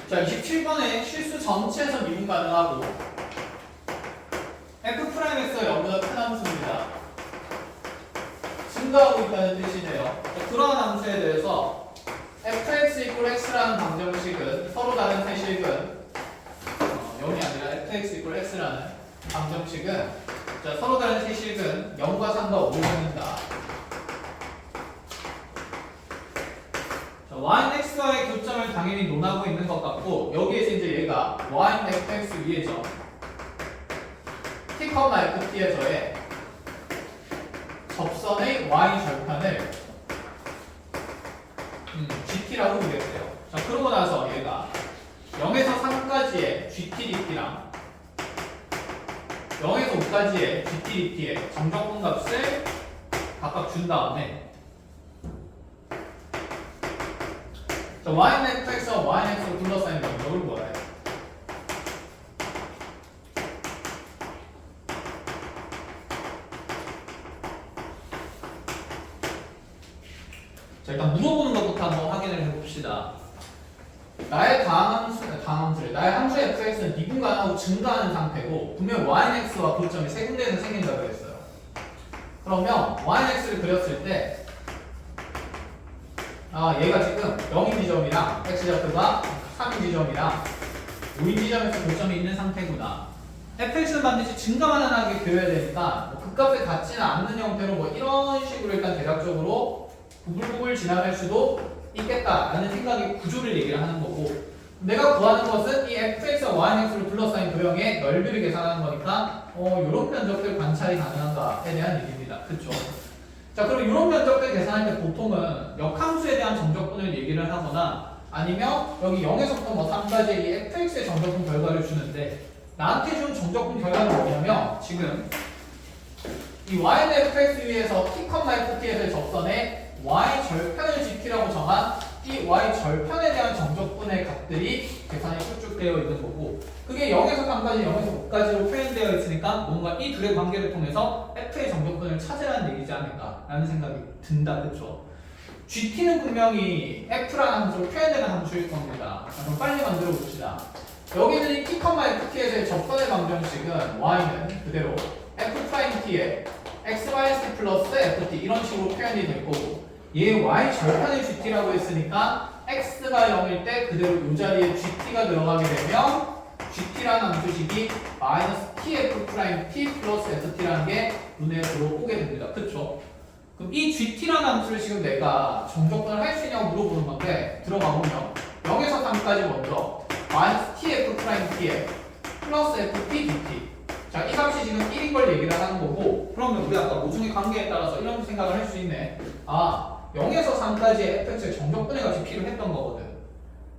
자, 27번에 실수 전체에서 미분 가능하고 F'X가 0보다 큰 함수입니다. 증가하고 있다는 뜻이네요. 자, 그러한 함수에 대해서 fx equal x라는 방정식은 서로 다른 세식은 0이 아니라 fx equal x라는 방정식은 자, 서로 다른 세식은 0과 3과 5를 갖는다. y는 x와의 교점을 당연히 논하고 있는 것 같고 여기에서 이제 얘가 y는 fx 위에 점 t, ft의 저에 접선의 y 절편을 gt라고 부르겠어요. 자, 그러고 나서 얘가 0에서 3까지의 gt dt랑 0에서 5까지의 gt dt의 정적분 값을 각각 준 다음에 자, y는 fx와 y는 x로 둘러싸인 면적을 구하래. 자, 일단 물어보는 것부터 한번 확인을 해봅시다. 나의 나의 함수의 fx는 미분가능하고 증가하는 상태고 분명 y는 x와 교점이 세 군데에서 생긴다고 했어요. 그러면 y는 x를 그렸을 때 얘가 지금 0인 지점이랑 x좌표가 3인 지점이랑 5인 지점에서 교점이 있는 상태구나. fx는 반드시 증가만 하게 그려야 되니까 뭐 극값에 닿지는 않는 형태로 뭐 이런 식으로 일단 대략적으로 구불구불 지나갈 수도 있겠다라는 생각의 구조를 얘기를 하는 거고 내가 구하는 것은 이 fx와 yx로 둘러싸인 도형의 넓이를 계산하는 거니까 이런 면적들 관찰이 가능한가에 대한 얘기입니다. 그쵸? 자, 그럼 이런 면적들 계산할 때 보통은 역함수에 대한 정적분을 얘기를 하거나 아니면 여기 0에서부터 뭐 3까지 이 fx의 정적분 결과를 주는데 나한테 준 정적분 결과는 뭐냐면 지금 이 y는 fx 위에서 t, ft에서의 접선에 y 절편을 gt라고 정한 이 y 절편에 대한 정적분의 값들이 계산이 쭉쭉 되어 있는 거고 그게 0에서 3까지, 0에서 5까지로 표현되어 있으니까 뭔가 이 둘의 관계를 통해서 f의 정적분을 찾으라는 얘기지 않을까라는 생각이 든다. 그쵸? gt는 분명히 f라는 함수로 표현되는 함수일 겁니다. 그럼 빨리 만들어 봅시다. 여기는 이 t, ft에서의 접선의 방정식은 y는 그대로 f't에 x-t 플러스 ft 이런 식으로 표현이 될 거고 얘 y 절편의 gt라고 했으니까 x가 0일 때 그대로 이 자리에 gt가 들어가게 되면 gt라는 함수식이 -tf't 플러스 ft라는 게 눈에 들어오게 됩니다. 그쵸? 그럼 이 gt라는 함수를 지금 내가 정적분을 할 수 있냐고 물어보는 건데 들어가 보면 0에서 3까지 먼저 -tf''t에 플러스 ft dt 자, 이 값이 지금 1인 걸 얘기를 하는 거고 그러면 우리 아까 모종의 관계에 따라서 이런 생각을 할 수 있네. 0에서 3까지의 fx의 정적분의 값이 필요했던 거거든.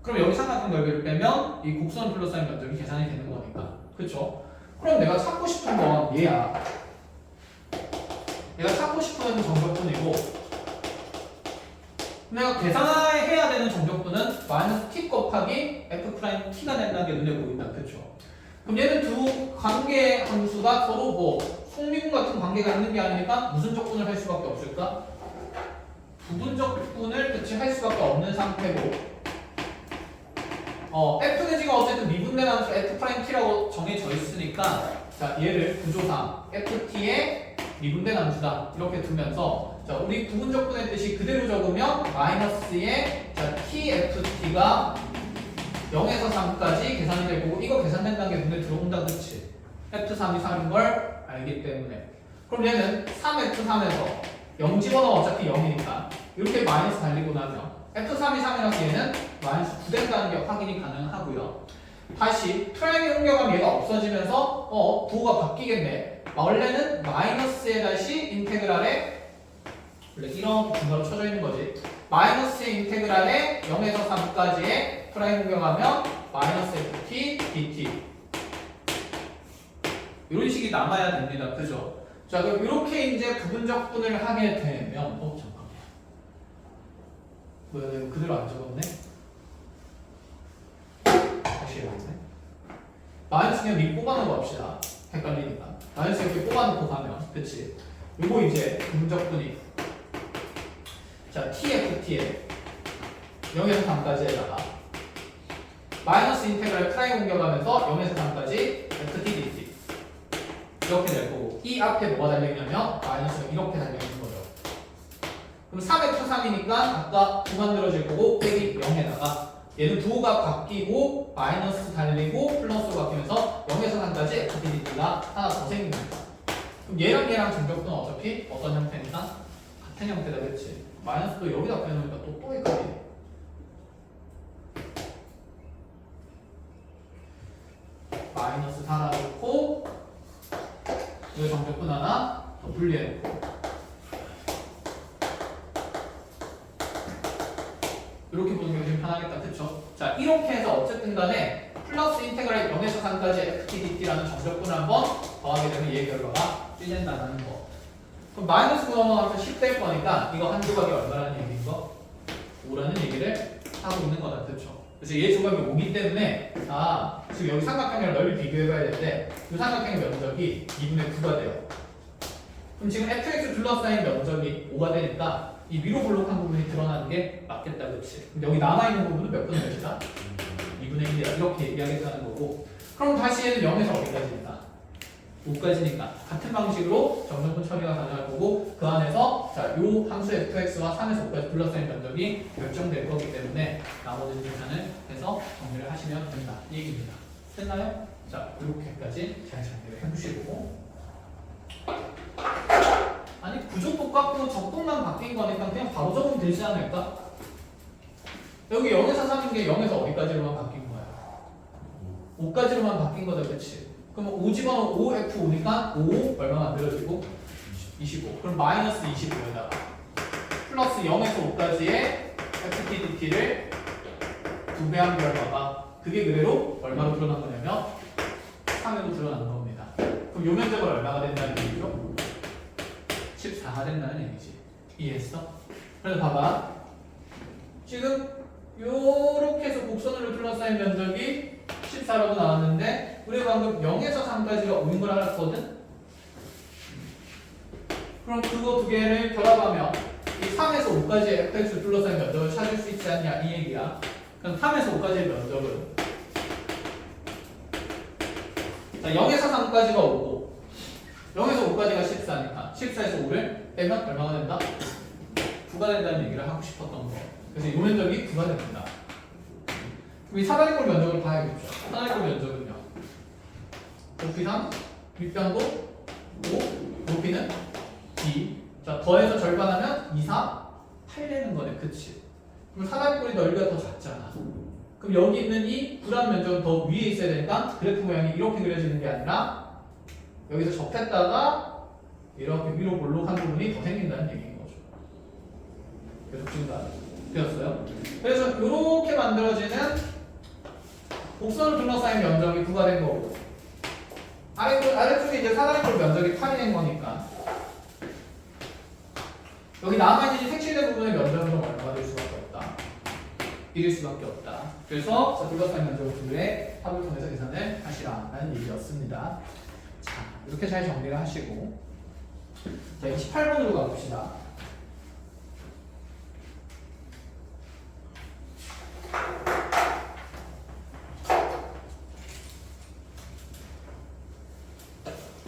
그럼 여기 삼각형 넓이를 빼면 이 곡선 둘러싸인 면적이 계산이 되는 거니까. 그쵸? 그럼 내가 찾고 싶은 건 얘야. 내가 찾고 싶은 정적분이고 내가 계산해야 되는 정적분은 -t 곱하기 f't가 된다는 게 눈에 보인다. 그쵸? 그럼 얘는 두 관계 함수가 서로 뭐 속미분 같은 관계가 있는 게 아니니까 무슨 적분을 할 수밖에 없을까? 부분적분을 할 수밖에 없는 상태고 f는 지금 어쨌든 미분된 함수 f't라고 정해져 있으니까 자, 얘를 구조상 ft의 미분된 함수다 이렇게 두면서 자, 우리 부분적분의 뜻이 그대로 적으면 마이너스의 자, tft가 0에서 3까지 계산이 될 거고 이거 계산된다는 게 눈에 들어온다. 그치? f3이 3인 걸 알기 때문에 그럼 얘는 3f3에서 0 집어넣으면 어차피 0이니까 이렇게 마이너스 달리고 나면 f3이 3이라서 얘는 마이너스 9 된다는 게 확인이 가능하고요. 다시 트라이앵글 옮겨가면 얘가 없어지면서 부호가 바뀌겠네. 원래는 마이너스에 다시 인테그랄에 원래 이런 분모로 쳐져 있는 거지. 마이너스의 인테그랄에 0에서 3까지의 트라이앵글 옮겨가면 마이너스 ft dt 이런 식이 남아야 됩니다. 그죠? 자, 그럼 이렇게 이제 부분적분을 하게 되면 잠깐만. 뭐야, 내가 그대로 안 적었네? 다시 해야겠네. 마이너스 그냥 위 뽑아놓고 갑시다. 헷갈리니까. 마이너스 이렇게 뽑아놓고 가면, 그치? 요거 이제 부분적분이 자, tft에 0에서 3까지에다가 마이너스 인테그랄 프라임 옮겨가면서 0에서 3까지 FTDT 이렇게 될 거고 이 앞에 뭐가 달려있냐면 마이너스가 이렇게 달려있는 거죠. 그럼 3F 3이니까 아까 9 만들어질 거고 빼기 0에다가 얘는 부호가 바뀌고 마이너스 달리고 플러스로 바뀌면서 0에서 3까지 FTDT가 하나 더 생깁니다. 그럼 얘랑 정적분은 어차피 어떤 형태니까 같은 형태다, 그렇지? 마이너스도 여기다 빼놓으니까 또 헷갈리네. 마이너스 달아놓고 여기 정적분 하나 더 분리해놓고 이렇게 보는 게 좀 편하겠다, 그쵸? 자, 이렇게 해서 어쨌든 간에 플러스 인테그랄 0에서 3까지 FTDT라는 정적분을 한번 더하게 되면 얘의 결과가 1된다는 거. 그럼 마이너스 9 넘어가면 10 될 거니까 이거 한 조각이 얼마라는 얘기인 거? 5라는 얘기를 하고 있는 거다, 그쵸? 그래서 얘 조각이 5기 때문에 지금 여기 삼각형이랑 넓이 비교해봐야 되는데 이 삼각형의 면적이 2분의 9가 돼요. 그럼 지금 fx 둘러싸인 면적이 5가 되니까 이 위로 볼록한 부분이 드러나는 게 맞겠다, 그치? 근데 여기 남아있는 부분은 몇 분의 몇이다? 2분의 1이다. 이렇게 얘기하겠다는 거고 그럼 다시 얘는 0에서 어디까지니까? 5까지니까 같은 방식으로 정적분 처리가 가능할 거고 그 안에서 요 함수 fx와 3에서 5까지 둘러싸인 면적이 결정될 거기 때문에 나머지 계산을 해서 정리를 하시면 된다 이 얘기입니다. 됐나요? 자, 이렇게까지 잘 정리를 해보시고 아니 구조 똑같고 적분만 바뀐 거니까 그냥 바로 적으면 되지 않을까? 여기 0에서 3인 게 0에서 어디까지로만 바뀐 거야? 5까지로만 바뀐 거다, 그치? 그럼 5 집어넣으면 5F5니까 5 얼마 만들어지고? 25. 그럼 마이너스 25에다가 플러스 0에서 5까지의 FTDT를 2배 한 결과가 그게 그대로 얼마로 드러난 거냐면 3으로 드러난 겁니다. 그럼 요 면적은 얼마가 된다는 얘기죠? 14가 된다는 얘기지. 이해했어? 그래서 봐봐. 지금 요렇게 해서 곡선으로 둘러싸인 면적이 14라고 나왔는데 우리가 방금 0에서 3까지가 5인 걸 알았거든? 그럼 그거 두 개를 결합하면 이 3에서 5까지의 fx를 둘러싸인 면적을 찾을 수 있지 않냐 이 얘기야. 그럼 3에서 5까지의 면적은 자 0에서 3까지가 5고 0에서 5까지가 14니까 14에서 5를 빼면 얼마가 된다? 9가 된다는 얘기를 하고 싶었던 거. 그래서 이 면적이 9가 됩니다. 그럼 이 사다리꼴 면적을 봐야겠죠. 사다리꼴 면적은요. 높이 3, 윗변도 5, 높이는 2. 자, 더해서 절반하면 2, 4, 8 되는 거네. 그치? 그럼 사다리꼴이 넓이가 더 작잖아. 그럼 여기 있는 이 불안 면적은 더 위에 있어야 되니까 그래프 모양이 이렇게 그려지는 게 아니라 여기서 접했다가 이렇게 위로 볼록한 부분이 더 생긴다는 얘기인 거죠. 계속 증가 되었어요. 그래서 이렇게 만들어지는 곡선을 둘러싸인 면적이 9가 된 거고 아래쪽에 이제 사다리꼴 면적이 8이 된 거니까 여기 남아있는 색칠된 부분의 면적은 얼마가 될 수밖에 없다. 1일 수밖에 없다. 그래서 둘러싸인 면적 2의 합을 통해서 계산을 하시라는 얘기였습니다. 자, 이렇게 잘 정리를 하시고 자, 28번으로 가봅시다.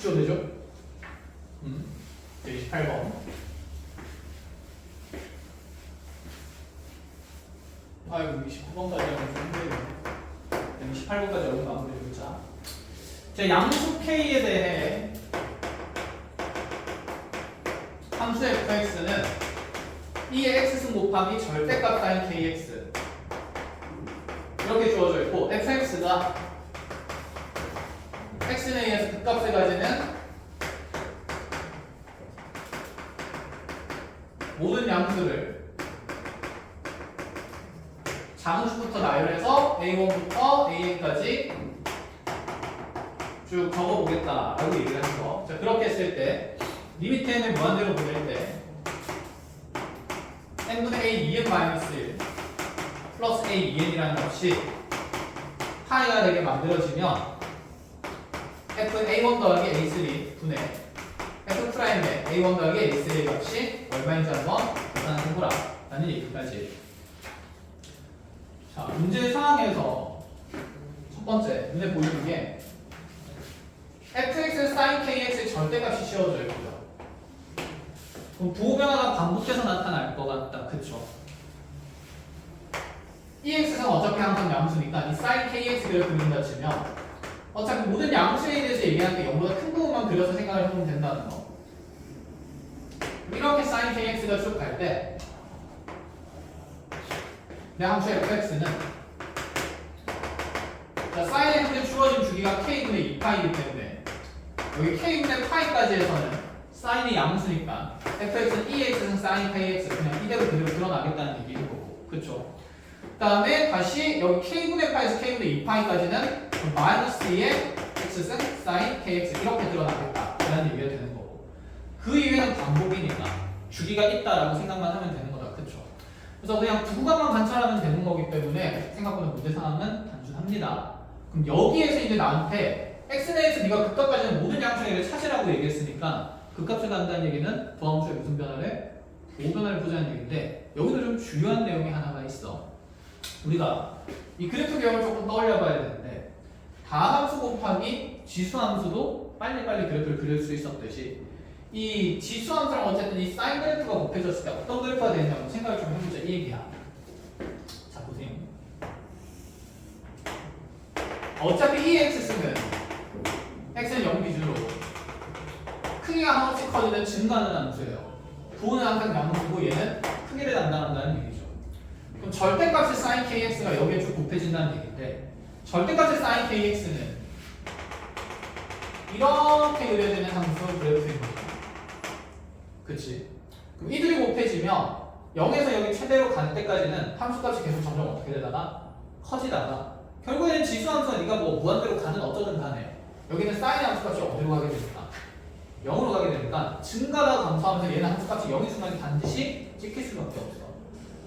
되죠? 28번. 아이고 29번까지 하면 좀 힘들겠네. 28번까지 얼른 마무리해보자. 자, 양수 K에 대해 함수 fx는 이의 x승 곱하기 절대값 따윈 kx 이렇게 주어져 있고 fx가 x에 의해서 극값을 가지는 모든 양수를 작은 수부터 나열해서 a1부터 an까지 쭉 적어보겠다라고 얘기를 하는 거. 자, 그렇게 했을 때 리미트 n을 무한대로 보낼 때 n분의 a 2n 마이너스 1 플러스 a 2n이라는 값이 파이가 되게 만들어지면 f는 a1 더하기 a3 분의 f 프라임의 a1 더하기 a3의 값이 얼마인지 한번 계산해보라 라는 얘기까지. 자, 문제 상황에서 번째 눈에 보이는 게 fx sin kx의 절대값이 씌워져 있고요. 그럼 부호 변화가 반복해서 나타날 것 같다. 그쵸? ex는 어차피 항상 양수니까 이 sin kx를 그린다 치면 어차피 모든 양수에 대해서 얘기할 때 0보다 큰 부분만 그려서 생각을 해보면 된다는 거. 이렇게 sin kx가 쭉 갈 때 내 함수 fx는 자, sin에 현재 주어진 주기가 k분의 2파이기 때문에 여기 k분의 파이까지에서는 sin이 양수니까 fx는 ex는 sin kx 그냥 그대로 드러나겠다는 얘기인 거고. 그쵸? 그 다음에 다시 여기 k분의 파에서 k분의 2파이까지는 마이너스 2의 x승 sin kx 이렇게 드러나겠다 라는 얘기가 되는 거고, 그 이외에는 반복이니까 주기가 있다라고 생각만 하면 되는 거다. 그쵸? 그래서 그냥 두 구간만 관찰하면 되는 거기 때문에 생각보다 문제 상황은 단순합니다. 그럼 여기에서 이제 나한테 x 내에서 네가 극값까지는 모든 양수의 찾으라고 얘기했으니까 극값을 간다는 얘기는 도함수의 무슨 변화를? 부호 변화를 보자는 얘기인데, 여기도 좀 중요한 내용이 하나가 있어. 우리가 이 그래프 개형을 조금 떠올려 봐야 되는데, 다함수 곱하기 지수함수도 빨리빨리 그래프를 그릴 수 있었듯이 이 지수함수랑 어쨌든 이 사인 그래프가 곱해졌을 때 어떤 그래프가 되느냐고 생각을 좀 해보자 이 얘기야. 자 보세요. 어차피 이 x승은 x는 0 기준으로 크기가 하나씩 커지는 증가하는 함수예요. 부호는 항상 양수고 얘는 크기를 담당한다는 얘기죠. 그럼 절대값의 sin kx가 여기에 쭉 곱해진다는 얘기인데, 절대값의 sin kx는 이렇게 그려지는 함수 그래프인 거죠. 그치? 그럼 이들이 곱해지면 0에서 여기 최대로 갈 때까지는 함수값이 계속 점점 어떻게 되다가 커지다가 결국에는 지수함수가 네가 뭐 무한대로 가는 어쩌든 간에 여기는 sin 함수값이 어디로 가게 되니까 0으로 가게 되니까 증가가 감소하면서 얘는 함수값이 0인 순간에 반드시 찍힐 수밖에 없어.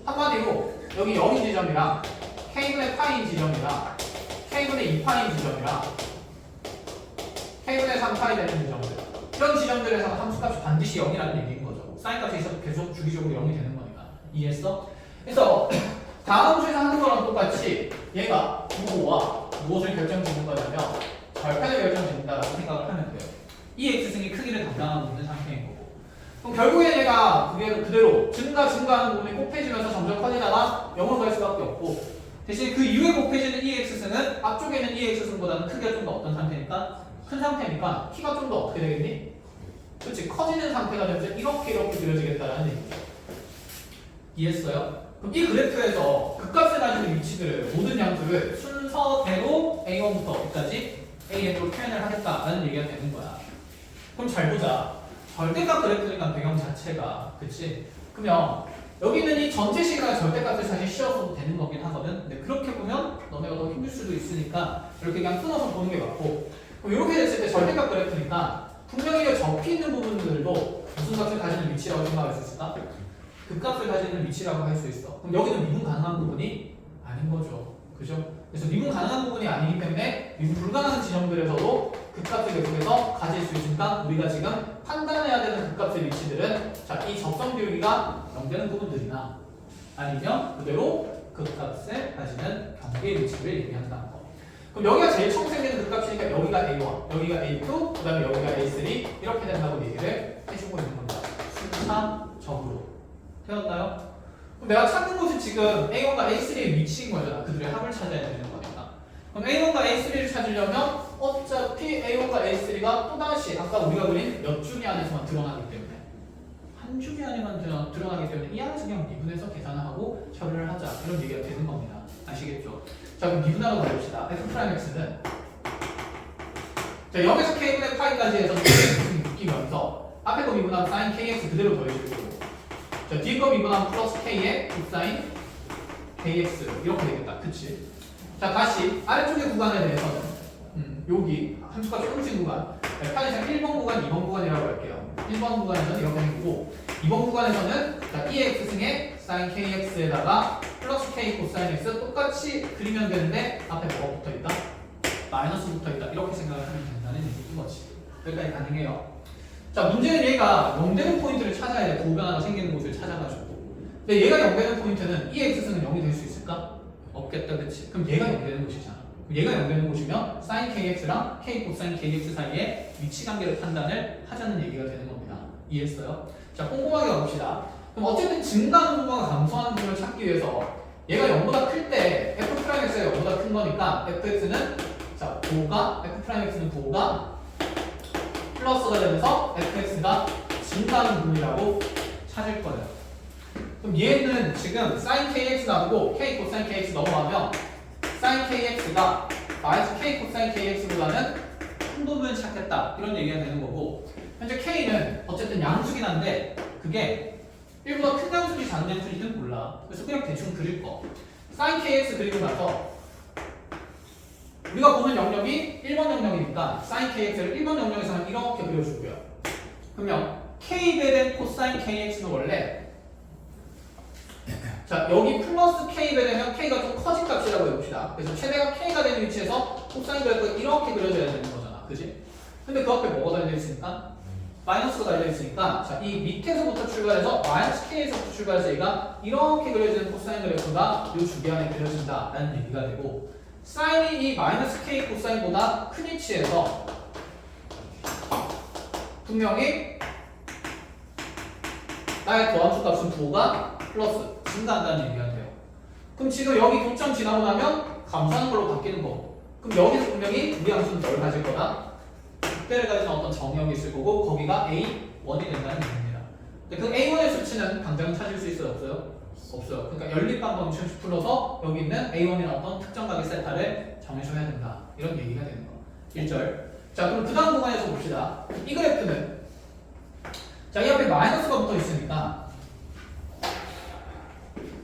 한마디로 여기 0인 지점이랑 k분의 파인 지점이랑 k분의 2파인 지점이랑 k분의 3파이 되는 지점들, 이런 지점들에서 함수값이 반드시 0이라는 얘기인 거죠. 사인값이 계속 주기적으로 0이 되는 거니까. 이해했어? 그래서 다음 함수에서 하는 거랑 똑같이 얘가 부호와 무엇을 결정짓는 거냐면 절편을 결정짓는다라고 생각을 하면 돼요. 이 x승이 크기를 담당하고 있는 상태인 거고, 그럼 결국에 얘가 그대로 증가하는 부분이 곱해지면서 점점 커지다가 0으로 갈 수밖에 없고, 대신 그 이후에 곱해지는 이 x승은 앞쪽에 있는 이 x승보다는 크기가 좀 더 어떤 상태니까? 큰 상태니까 키가 좀 더 어떻게 되겠니? 그렇지, 커지는 상태가 되면서 이렇게 그려지겠다라는 얘기죠. 이해했어요? 그럼 이 그래프에서 극값을 가지는 위치들을 모든 양수를 순서대로 a1부터 여기까지 an으로 표현을 하겠다라는 얘기가 되는 거야. 그럼 잘 보자. 절대값 그래프니까 배경 자체가, 그치? 그러면 여기 있는 이 전체 시간의 절대값을 사실 씌워서도 되는 거긴 하거든. 근데 그렇게 보면 너네가 더 힘들 수도 있으니까 이렇게 그냥 끊어서 보는 게 맞고, 그럼 이렇게 됐을 때 절대값 그래프니까 분명히 접히 있는 부분들도 무슨 값을 가지는 위치라고 생각할 수 있을까? 극값을 가지는 위치라고 할 수 있어. 그럼 여기는 미분 가능한 부분이 아닌 거죠. 그죠? 그래서 미분 가능한 부분이 아니기 때문에 미분 불가능한 지점들에서도 극값을 계속해서 가질 수 있으니까 우리가 지금 판단해야 되는 극값의 위치들은 자, 이 접선 비율기가 0되는 부분들이나 아니면 그대로 극값을 가지는 경계의 위치를 얘기한다는 거. 그럼 여기가 제일 처음 생기는 극값이니까 여기가 A1, 여기가 A2, 그 다음에 여기가 A3 이렇게 된다고 얘기를 해주고 있는 겁니다. 순차적으로. 되었나요? 그럼 내가 찾는 곳이 지금 A1과 A3의 위치인 거잖아. 그들의 합을 찾아야 되는 거니까. 그럼 A1과 A3를 찾으려면 어차피 A1과 A3가 또다시 아까 우리가 그린 몇 주기 안에서만 드러나기 때문에 한 주기 안에만 드러나기 때문에 이 안에서 그냥 미분해서 계산을 하고 처리를 하자. 이런 얘기가 되는 겁니다. 아시겠죠? 자, 그럼 미분하러 가봅시다. F'X는 자, 0에서 K분의 파이까지 해서 Kx승이 묶이면서 앞에 거 미분하면 sin KX 그대로 더해주고, 자, 뒤에 거 미분하면 플러스 K의 cosine KX 이렇게 되겠다. 그치? 자, 다시 아래쪽의 구간에 대해서는 여기 함수가 조금씩 구간, 편의상 1번 구간, 2번 구간이라고 할게요. 1번 구간에서는 이렇게 되고 2번 구간에서는 자, e x승의 sin kx에다가 플러스 k cosine x 똑같이 그리면 되는데 앞에 뭐가 붙어있다? 마이너스 붙어있다. 이렇게 생각을 하면 된다는 얘기인 거지. 여기까지 가능해요. 자, 문제는 얘가 0되는 포인트를 찾아야 돼. 부호변화가 생기는 곳을 찾아가지고. 근데 얘가 0되는 포인트는 e x승은 0이 될 수 있을까? 없겠다. 그치? 그럼 얘가 0되는 곳이잖아. 얘가 0되는 곳이면 sin kx랑 k 코사인 kx 사이에 위치 관계를 판단을 하자는 얘기가 되는 겁니다. 이해했어요? 자, 꼼꼼하게 가봅시다. 그럼 어쨌든 증가하는 부분과 감소하는 부분을 찾기 위해서 얘가 0보다 클 때 f'x가 0보다 큰 거니까 fx는 자, 9가 f'x는 9가 플러스가 되면서 fx가 증가하는 부분이라고 찾을 거예요. 그럼 얘는 지금 sin kx 나오고 k 코사인 kx 넘어가면 sin kx가 마이너스 k 코사인 kx보다는 큰 부분을 찾겠다 이런 얘기가 되는 거고, 현재 k는 어쨌든 양수긴 한데 그게 1보다 큰 양수인지 작은 양수인지는 몰라. 그래서 그냥 대충 그릴 거. sin kx 그리고 나서 우리가 보는 영역이 1번 영역이니까 sin kx를 1번 영역에서는 이렇게 그려주고요. 그러면 k배된 코사인 kx는 원래 자, 여기 플러스 k배 되면 k가 좀 커진 값이라고 해봅시다. 그래서 최대가 k가 되는 위치에서 코사인 그래프가 이렇게 그려져야 되는 거잖아. 그지? 근데 그 앞에 뭐가 달려있으니까? 마이너스가 달려있으니까 자, 이 밑에서부터 출발해서 마이너스 k에서부터 출발해서 얘가 이렇게 그려지는 코사인 그래프가 이 주기 안에 그려진다 라는 얘기가 되고, 사인이 이 마이너스 k 코사인보다 큰 위치에서 분명히 나의 더함수 값은 9가 플러스 증가한다는 얘기가 돼요. 그럼 지금 여기 교점 지나고 나면 감소하는 걸로 바뀌는 거고, 그럼 여기서 분명히 무리함수는 널 가질 거다. 극대를 가진 어떤 정역이 있을 거고 거기가 A1이 된다는 얘기입니다. 근데 그 A1의 수치는 당장 찾을 수 있어요? 없어요? 없어요. 그러니까 연립방법 풀어서 여기 있는 A1이라는 어떤 특정 각의 세타를 정해줘야 된다. 이런 얘기가 되는 거. 1절. 자, 그럼 그 다음 구간에서 봅시다. 이 그래프는 자, 이 앞에 마이너스가 붙어 있으니까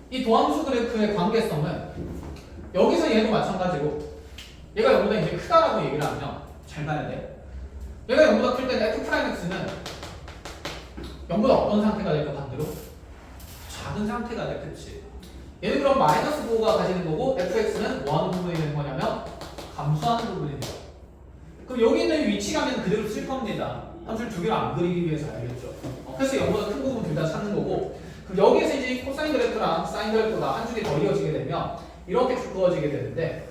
이 도함수 그래프의 관계성은 여기서 얘도 마찬가지고 얘가 0보다 이제 크다라고 얘기를 하면 잘 봐야 돼. 얘가 0보다 클 때는 f'x는 0보다 어떤 상태가 될까 반대로? 작은 상태가 돼. 그치? 얘는 그럼 마이너스 9가 가지는 거고 fx는 뭐 하는 부분이 되는 거냐면 감소하는 부분이에요. 그럼 여기 있는 위치감은 그대로 쓸 겁니다. 함수를 두 개를 안 그리기 위해서 알겠죠? 그래서 0보다 큰 부분 둘 다 찾는 거고, 그럼 여기에서 이제 코사인 그래프랑 사인 그래프가 한 줄이 더 이어지게 되면 이렇게 쭉 그어지게 되는데,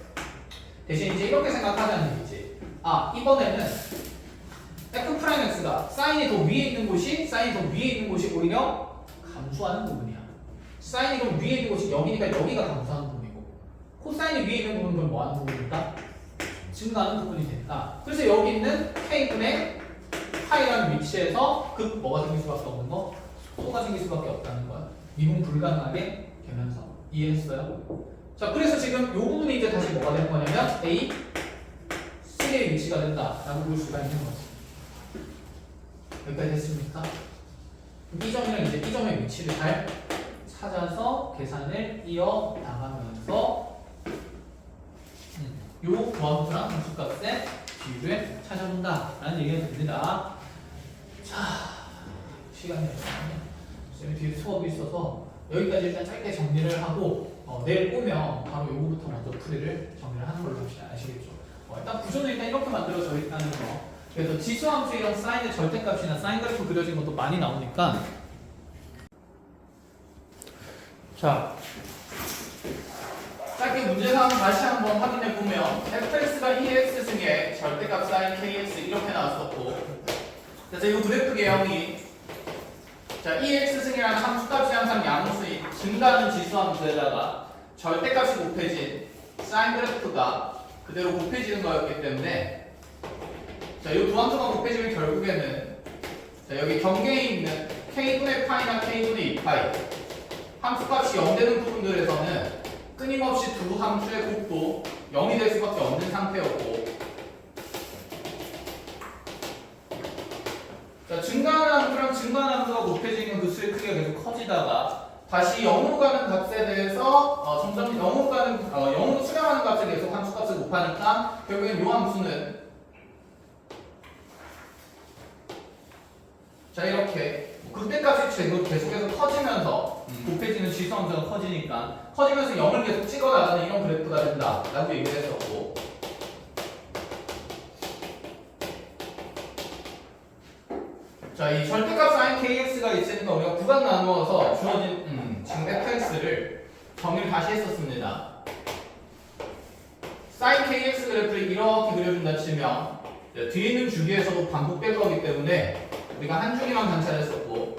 대신 이제 이렇게 생각하자는 얘기지. 아, 이번에는 f'x가 사인이 더 위에 있는 곳이 오히려 감소하는 부분이야. 사인이 더 위에 있는 곳이 여기니까 여기가 감소하는 부분이고, 코사인이 위에 있는 부분은 그럼 뭐 하는 부분일까? 증가하는 부분이 된다. 그래서 여기 있는 k분의 파이라는 위치에서 극 뭐가 생길 수밖에 없는 거? 소가 생길 수밖에 없다는 거야. 미분 불가능하게 되면서. 이해했어요? 자, 그래서 지금 이 부분이 이제 다시 뭐가 되는 거냐면 A, C의 위치가 된다라고 볼 수가 있는 거지. 여기까지 됐습니까? 이 점이랑 이제 이 점의 위치를 잘 찾아서 계산을 이어 나가면서 요 도함수랑 함수값의 비율을 찾아본다라는 얘기가 됩니다. 자, 시간이 없어요. 쌤이 뒤에 수업이 있어서 여기까지 일단 짧게 정리를 하고 내일 오면 바로 요거부터 먼저 풀이를 정리를 하는 걸로 합시다. 아시겠죠? 일단 구조는 일단 이렇게 만들어져 있다는 거. 그래서 지수함수 이런 사인의 절대값이나 사인 그래프 그려진 것도 많이 나오니까, 자, 짧게 문제상 다시 한번 확인해 보면 fx가 2x 승의 절대값 sin kx 이렇게 나왔었고, 그래서 이 그래프 개형이 자 2x 승이라는 함수값이 항상 양수인 증가하는 지수함수에다가 절대값이 곱해진 sin 그래프가 그대로 곱해지는 거였기 때문에, 자 이 두 함수가 곱해지면 결국에는 자 여기 경계에 있는 k분의 파이나 k분의 2파이 함수값이 0 되는 부분들에서는 끊임없이 두 함수의 곱도 0이 될 수밖에 없는 상태였고, 자 증가하는 함수랑 증가하는 함수가 곱해지면 그 수의 크기가 계속 커지다가 다시 0으로 가는 값에 대해서 점점 0으로 수렴하는 값에 계속 함수값을 곱하니까 결국엔 이 함수는 자 이렇게 그때까지 계속해서 커지면서 곱해지는 지수함수가 커지니까 커지면서 0을 계속 찍어나가는 이런 그래프가 된다 라고 얘기를 했었고, 자 이 절대값 sin kx가 있으니까 우리가 구간 나누어서 주어진 지금 fx를 정의를 다시 했었습니다. sin kx 그래프를 이렇게 그려준다 치면 뒤에 있는 주기에서도 반복될 거기 때문에 우리가 한 주기만 관찰했었고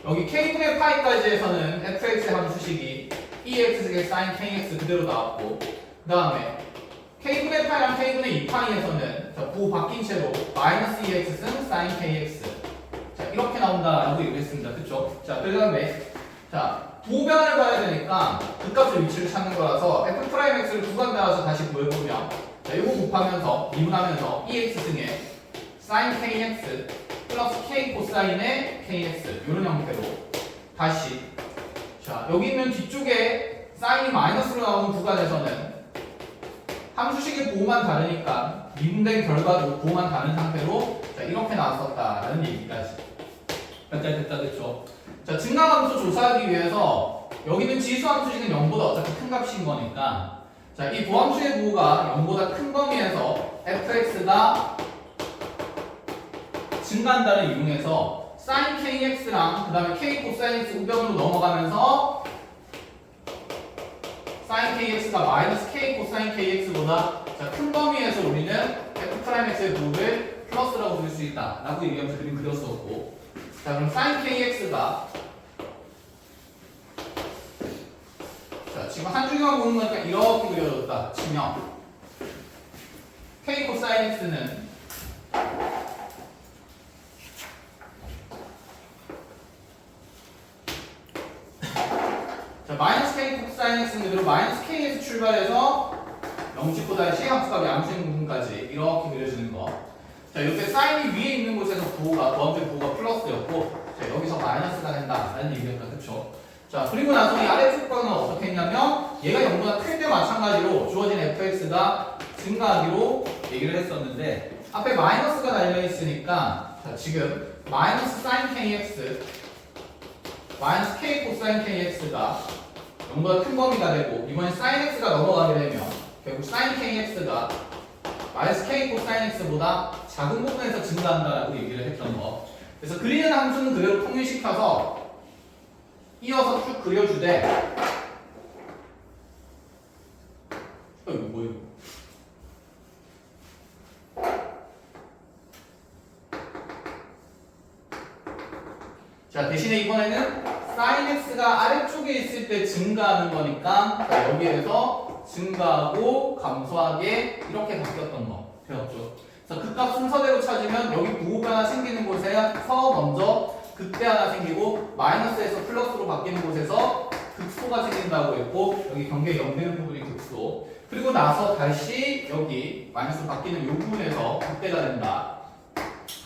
여기 k분의 파이까지에서는 fx의 함수식이 ex의 sin kx 그대로 나왔고 그 다음에 k분의 파이랑 k분의 2파이에서는 부호 바뀐 채로 마이너스 2x승 sin kx 자 이렇게 나온다라고 얘기했습니다. 그쵸? 자 그 다음에 자 부호 변화를 봐야 되니까 그 값의 위치를 찾는 거라서 f'x를 구간 따라서 다시 구해보면 자 이거 곱하면서 미분하면서 2x승의 sin kx 플러스 k 코사인의 kx 이런 형태로 다시 자 여기 있는 뒤쪽에 사인이 마이너스로 나오는 구간에서는 함수식의 부호만 다르니까 미분된 결과도 부호만 다른 상태로 자 이렇게 나왔었다라는 얘기까지 됐다 그쵸? 자 증가함수 조사하기 위해서 여기는 지수 함수식은 0보다 어차피 큰 값인 거니까 자 이 부함수의 부호가 0보다 큰 범위에서 fx가 증가한다를 이용해서 sin kx랑 그 다음에 k 코사인 x 우변으로 넘어가면서 sin kx가 마이너스 k 코사인 kx보다 큰 범위에서 우리는 f'x의 부호를 플러스라고 부를 수 있다 라고 얘기하면서 그림 그렸었고 자 그럼 sin kx가 자 지금 한 줄기만 보는 거니까 이렇게 그려졌다 치면 k 코사인 x는 자 마이너스 k 코사인 x는 그대로 마이너스 k에서 출발해서 0집보다 시함수값이 암수인 부분까지 이렇게 그려지는 거. 자 이렇게 사인이 위에 있는 곳에서 부호가 부함수의 부호가 플러스였고 자 여기서 마이너스가 된다라는 얘기였다. 그쵸? 자 그리고 나서 이 아래쪽 거는 어떻게 했냐면 얘가 0보다 클 때 마찬가지로 주어진 fx가 증가하기로 얘기를 했었는데 앞에 마이너스가 달려있으니까 자 지금 마이너스 sin kx 마이너스 k 코사인 kx가 0보다 큰 범위가 되고 이번에 sin x가 넘어가게 되면 결국 sin kx가 마이너스 k 코사인 x보다 작은 부분에서 증가한다라고 얘기를 했던 거. 그래서 그리는 함수는 그대로 통일시켜서 이어서 쭉 그려주되 이거 뭐예요? 자 대신에 이번에는 sin x가 아래쪽에 있을 때 증가하는 거니까 여기에서 증가하고 감소하게 이렇게 바뀌었던 거 배웠죠. 그래서 그 값 순서대로 찾으면 여기 부호가 하나 생기는 곳에서 먼저 극대 하나 생기고 마이너스에서 플러스로 바뀌는 곳에서 극소가 생긴다고 했고 여기 경계 0 되는 부분이 극소 그리고 나서 다시 여기 마이너스로 바뀌는 이 부분에서 극대가 된다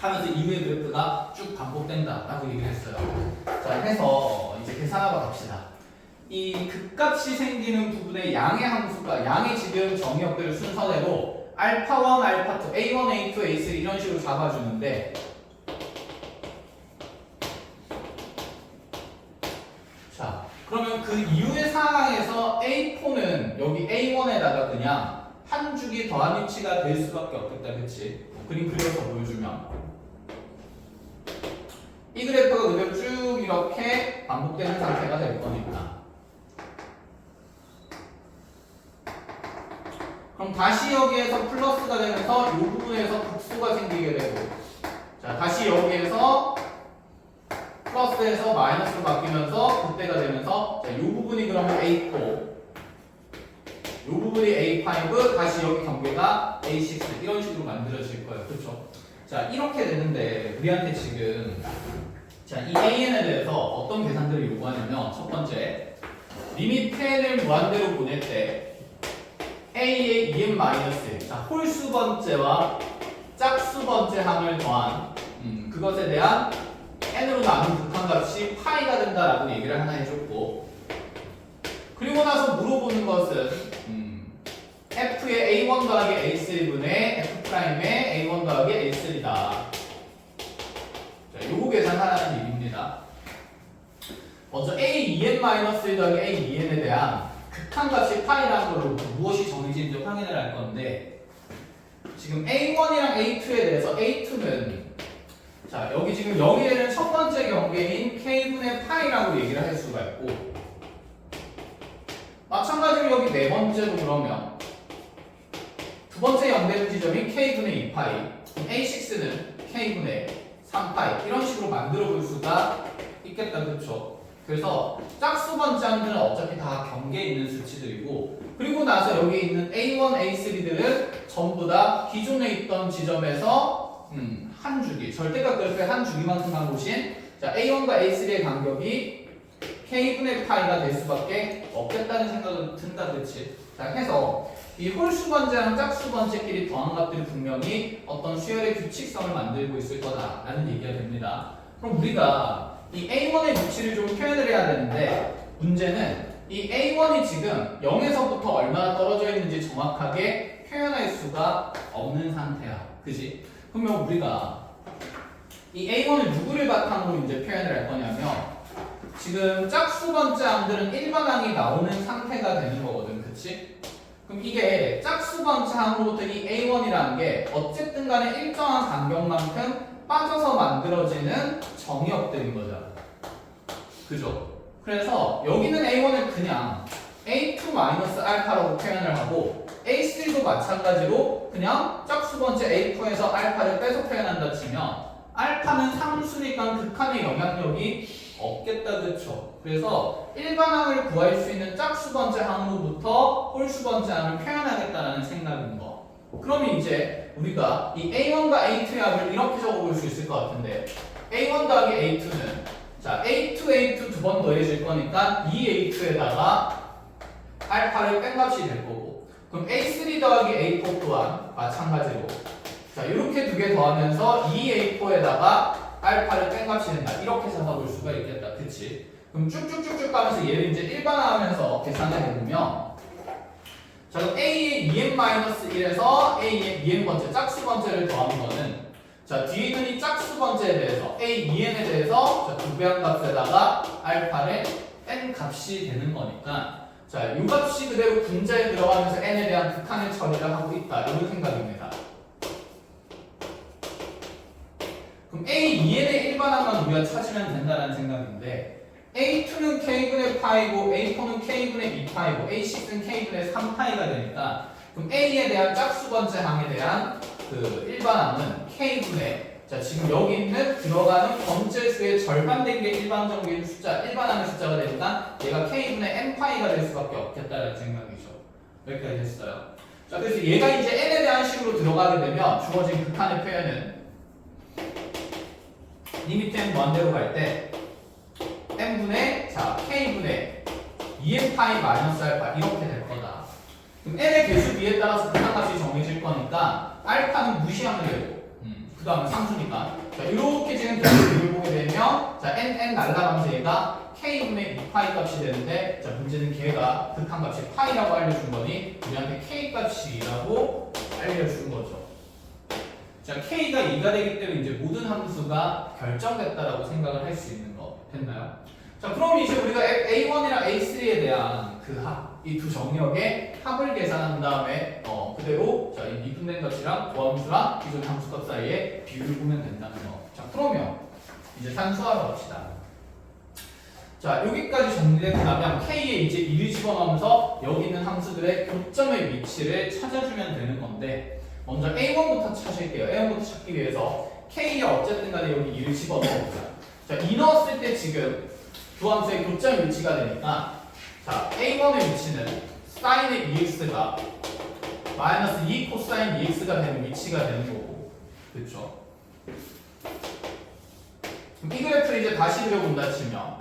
하면서 이후의 그래프가 쭉 반복된다 라고 얘기를 했어요. 자 해서 이제 계산하러 갑시다. 이 극값이 생기는 부분의 양의 함수가 양의 지금 정의역들을 순서대로 알파1, 알파2, A1, A2, A3 이런 식으로 잡아주는데 자 그러면 그 이후의 상황에서 A4는 여기 A1에다가 그냥 한 주기 더한 위치가 될 수밖에 없겠다 그치? 그림 그려서 보여주면 이 그래프가 그대로 쭉 이렇게 반복되는 상태가 될 거니까 그럼 다시 여기에서 플러스가 되면서 이 부분에서 극소가 생기게 되고 자 다시 여기에서 플러스에서 마이너스로 바뀌면서 극대가 되면서 자, 이 부분이 그러면 A4 이 부분이 A5 다시 여기 경계가 A6 이런 식으로 만들어질 거예요. 그렇죠? 자 이렇게 되는데 우리한테 지금 자 이 AN에 대해서 어떤 계산들을 요구하냐면 첫 번째 리밋 10을 무한대로 보낼 때 A의 2n-1 자 홀수 번째와 짝수 번째 항을 더한 그것에 대한 n으로 나눈 극한값이 파이가 된다라고 얘기를 하나 해줬고 그리고 나서 물어보는 것은 f의 a1 더하기 a3분의 f'의 a1 더하기 a3다. 자, 요거 계산하라는 얘기입니다. 먼저 a2n-1 더하기 a2n에 대한 극한값이 파이라는 걸로 무엇이 정해지는지 확인을 할 건데 지금 a1이랑 a2에 대해서 a2는 자 여기 지금 여기에는 첫 번째 경계인 k분의 파이라고 얘기를 할 수가 있고 번째도 그러면 두 번째 연대는 지점이 k분의 2파이, a6는 k분의 3파이 이런 식으로 만들어 볼 수가 있겠다, 그렇죠? 그래서 짝수 번째들은 어차피 다 경계에 있는 수치들이고, 그리고 나서 여기 있는 A1, A3들은 전부 다 기존에 있던 지점에서 한 주기, 절대값 그래프의 한 주기만큼 한 곳인 자 A1과 A3의 간격이 k분의 파이가 될 수밖에 없겠다는 생각은 든다, 그렇지? 자 해서 이 홀수 번째랑 짝수 번째끼리 더한 값들이 분명히 어떤 수열의 규칙성을 만들고 있을 거다라는 얘기가 됩니다. 그럼 우리가 이 A1의 위치를 좀 표현을 해야 되는데, 문제는 이 A1이 지금 0에서부터 얼마나 떨어져 있는지 정확하게 표현할 수가 없는 상태야, 그지? 그러면 우리가 이 A1을 누구를 바탕으로 이제 표현을 할 거냐면, 지금 짝수 번째 항들은 일반항이 나오는 상태가 되는 거거든, 그치? 그럼 이게 짝수 번째 항으로부터 이 A1이라는 게 어쨌든 간에 일정한 간격만큼 빠져서 만들어지는 정의역들인 거잖아, 그죠? 그래서 여기는 A1을 그냥 A2-알파라고 표현을 하고, A3도 마찬가지로 그냥 짝수 번째 A4에서 알파를 빼서 표현한다 치면 알파는 상수니까 극한의 영향력이 없겠다, 그쵸? 그래서 일반항을 구할 수 있는 짝수 번째 항으로부터 홀수 번째 항을 표현하겠다는 생각인 거. 그러면 이제 우리가 이 A1과 A2의 합을 이렇게 적어볼 수 있을 것 같은데, A1 더하기 A2는 자 A2, A2 두 번 더해질 거니까 2A2에다가 알파를 뺀 값이 될 거고, 그럼 A3 더하기 A4 또한 마찬가지로 자 이렇게 두 개 더하면서 2A4에다가 알파를 뺀 값이 된다, 이렇게 잡아볼 수가 있겠다, 그치? 그럼 쭉쭉쭉쭉 가면서 얘를 이제 일반화하면서 계산을 해보면, 자 그럼 A의 2n-1에서 A의 2n번째 짝수 번째를 더하는 거는 자 뒤에 있는 이 짝수 번째에 대해서 A 2n에 대해서 자 두배한 값에다가 알파를 n 값이 되는 거니까, 자 이 값이 그대로 분자에 들어가면서 n에 대한 극한의 처리를 하고 있다, 이런 생각입니다. 그럼 A 2n의 일반항만 우리가 찾으면 된다는 생각인데, A2는 k분의 파이고 A4는 k분의 2파이고 A6는 k분의 3파이가 되니까, 그럼 A에 대한 짝수 번째 항에 대한 그 일반항은 k분의 자 지금 여기 있는 들어가는 번째 수의 절반 된 게 일반적인 숫자, 일반항의 숫자가 되니까 얘가 k분의 n파이가 될 수밖에 없겠다는 생각이죠. 여기까지 됐어요. 자 그래서 얘가 이제 n에 대한 식으로 들어가게 되면 주어진 극한의 표현은 리미트 n 무한대로 갈 때 n분의 자 k분의 2n파이 마이너스 알파 이렇게 될 거다. 그럼 n의 개수 비에 따라서 극한값이 정해질 거니까 알파는 무시하면 되고, 그 다음에 상수니까 자 이렇게 지금 개수비를 보게 되면 자 n 날라가면서 얘가 k분의 2파이 값이 되는데, 자 문제는 걔가 극한값이 파이라고 알려준 거니 우리한테 k 값이라고 알려준 거죠. 자 k가 2가 되기 때문에 이제 모든 함수가 결정됐다라고 생각을 할 수 있는 거 됐나요? 자 그럼 이제 우리가 A1이랑 A3에 대한 그 합, 이 두 정역의 합을 계산한 다음에 그대로 자 이 미분된 값이랑 도함수랑 기존 함수값 사이에 비율을 보면 된다는 거. 자 그러면 이제 산수하러 갑시다. 자 여기까지 정리되고 나면 K에 이제 1을 집어넣으면서 여기 있는 함수들의 교점의 위치를 찾아주면 되는 건데, 먼저 A1부터 찾을게요. A1부터 찾기 위해서 K에 어쨌든 간에 여기 1을 집어넣어보자. 자 2 넣었을 때 지금 두 함수의 교점 위치가 되니까 자 A1의 위치는 사인의 2x가 마이너스 2 코사인 2x가 되는 위치가 되는 거고, 그렇죠? 이 그래프를 이제 다시 그려본다 치면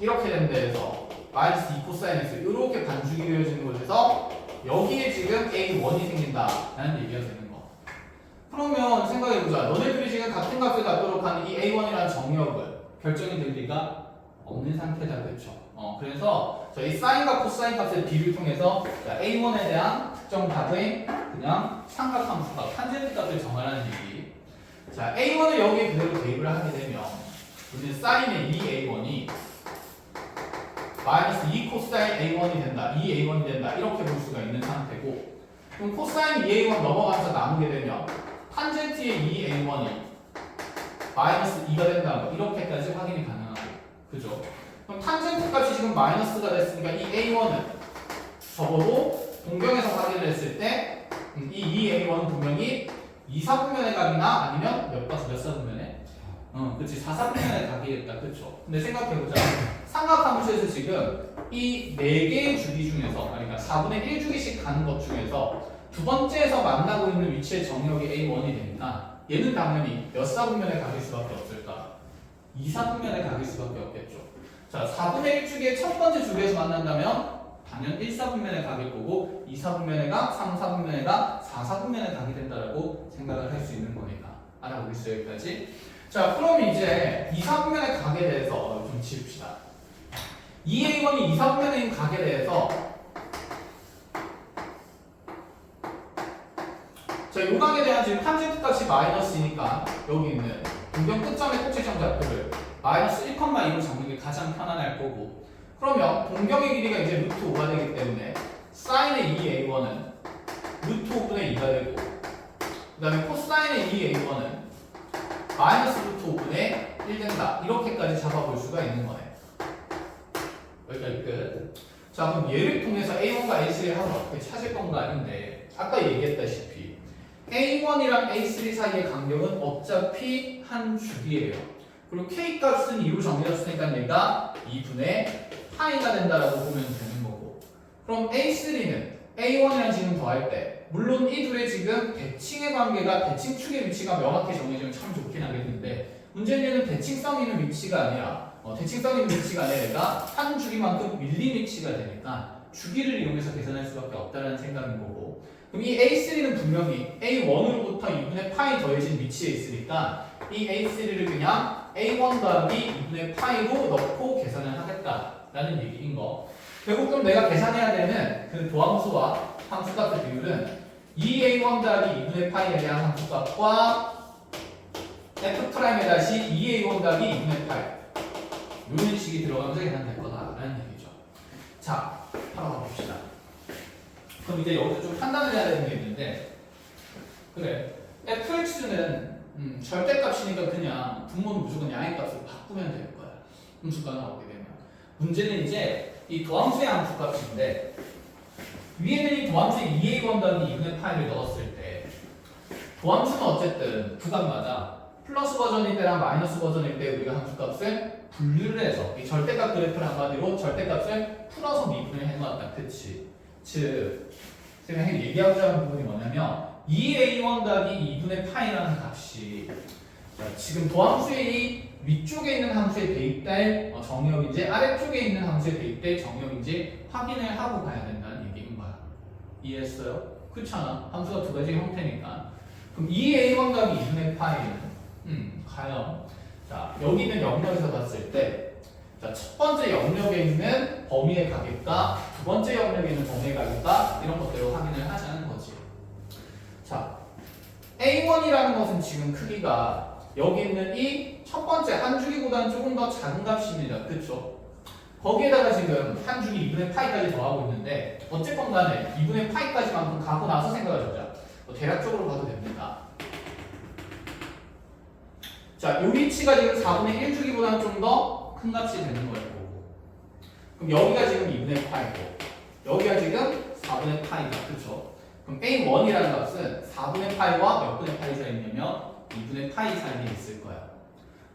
이렇게 된 데에서 마이너스 2 코사인 x 이렇게 반죽이 그려지는 곳에서 여기에 지금 A1이 생긴다라는 얘기가 되는 거. 그러면 생각해보자. 너네들이 지금 같은 값을 갖도록 하는 이 A1이라는 정역을 결정이 될 리가 없는 상태다, 그렇죠? 그래서 저희 사인과 코사인 값의 비를 통해서 자, A1에 대한 특정 값의 그냥 삼각함수값, 탄젠트 값을 정하라는 얘기. 자, A1을 여기에 그대로 대입을 하게 되면 우리는 사인의 2A1이 마이너스 2 코사인 A1이 된다, 2A1이 된다 이렇게 볼 수가 있는 상태고, 그럼 코사인 2A1 넘어가면서 나누게 되면 탄젠트의 2A1이 마이너스 2가 된다는 거 이렇게까지 확인이 가능하고, 그죠? 그럼 탄젠트 값이 지금 마이너스가 됐으니까 이 A1은 적어도 동경에서 확인을 했을 때 이 2A1은 분명히 2사분면의 각이나 아니면 몇 사분면의? 그치 4사분면의 각이겠다. 그쵸? 근데 생각해보자. 삼각함수에서 지금 이 4개의 주기 중에서 그러니까 4분의 1주기씩 가는 것 중에서 두 번째에서 만나고 있는 위치의 정역이 A1이 되니까 얘는 당연히 몇 사분면의 각일 수밖에 없을까? 2사분면의 각일 수밖에 없겠죠. 자, 4분의 1주기의 첫 번째 주기에서 만난다면 당연 1사분면의 각일 거고 2사분면의 각, 3사분면의 각, 4사분면의 각이 된다라고 생각을 할 수 있는 거니까 알아보겠어요 여기까지. 자, 그럼 이제 2사분면의 각에 대해서 좀 지읍시다. 2A1이 2사분면의 각에 대해서 자, 요 각에 대한 지금 탄젠트 값이 마이너스이니까 여기 있는 동경 끝점의 꼭지점 좌표를 마이너스 1,2로 잡는 게 가장 편안할 거고, 그러면 동경의 길이가 이제 루트 5가 되기 때문에 사인의 2A1은 루트 5분의 2가 되고, 그 다음에 코사인의 2A1은 마이너스 루트 5분의 1 된다. 이렇게까지 잡아볼 수가 있는 거네. 여기까지 끝. 자, 그럼 얘를 통해서 A1과 A3를 하면 어떻게 찾을 건가인데, 아까 얘기했다시피 A1이랑 A3 사이의 간격은 어차피 한 주기예요. 그리고 K 값은 2로 정해졌으니까 얘가 2분의 파이가 된다라고 보면 되는 거고, 그럼 A3는 A1이랑 지금 더할 때 물론 이 둘의 지금 대칭의 관계가 대칭축의 위치가 명확히 정해지면 참 좋긴 하겠는데, 문제는 대칭성 있는 위치가 아니라 대칭성 있는 위치가 아니라 얘가 한 주기만큼 밀린 위치가 되니까 주기를 이용해서 계산할 수밖에 없다는 생각인 거고, 그럼 이 A3는 분명히 A1으로부터 2분의 파이 더해진 위치에 있으니까 이 A3를 그냥 A1 더하기 2분의 파이로 넣고 계산을 하겠다라는 얘기인 거. 결국 그럼 내가 계산해야 되는 그 도함수와 함수값의 비율은 2A1 더하기 2분의 파이에 대한 함수값과 F'에 다시 2A1 더하기 2분의 파이 이런 식이 들어가면서 계산될 거다라는 얘기죠. 자, 바로 가봅시다. 그럼 이제 여기서 좀 판단을 해야 되는 게 있는데, 그래, fx는 절대값이니까 그냥 분모는 무조건 양의값으로 바꾸면 될 거야. 함수가 나오게 되면. 문제는 이제 이 도함수의 함수값인데, 위에는 이 도함수에 2a1 더하기 2분의 파이를 넣었을 때 도함수는 어쨌든 부각마다 플러스 버전일 때랑 마이너스 버전일 때 우리가 함수값을 분류를 해서 이 절대값 그래프를 한마디로 절대값을 풀어서 미분을 해놓았다. 그치? 즉 제가 얘기하고자 하는 부분이 뭐냐면 2a1 더하기 2분의 파이라는 값이 지금 도함수의 이 위쪽에 있는 함수에 대입될 정역인지 아래쪽에 있는 함수에 대입될 정역인지 확인을 하고 가야 된다는 얘기인 거야. 이해했어요? 그렇잖아. 함수가 두 가지 형태니까. 그럼 2a1 더하기 2분의 파이는 과연 자 여기 있는 영역에서 봤을 때 자, 첫 번째 영역에 있는 범위의 가격과 두 번째 영역에 있는 범위의 가격과 이런 것들을 확인을 하자는 거지. 자, A1이라는 것은 지금 크기가 여기 있는 이 첫 번째 한 주기보다는 조금 더 작은 값입니다. 그쵸? 거기에다가 지금 한 주기 2분의 파이까지 더하고 있는데 어쨌건 간에 2분의 파이까지만큼 가고 나서 생각해보자. 대략적으로 봐도 됩니다. 자, 요 위치가 지금 4분의 1주기보다는 좀 더 큰 값이 되는 거예요. 그럼 여기가 지금 2분의 파이고 여기가 지금 4분의 파이다. 그쵸? 그럼 A1이라는 값은 4분의 파이와 몇 분의 파이 사이에 있냐면 2분의 파이 사이에 있을 거야.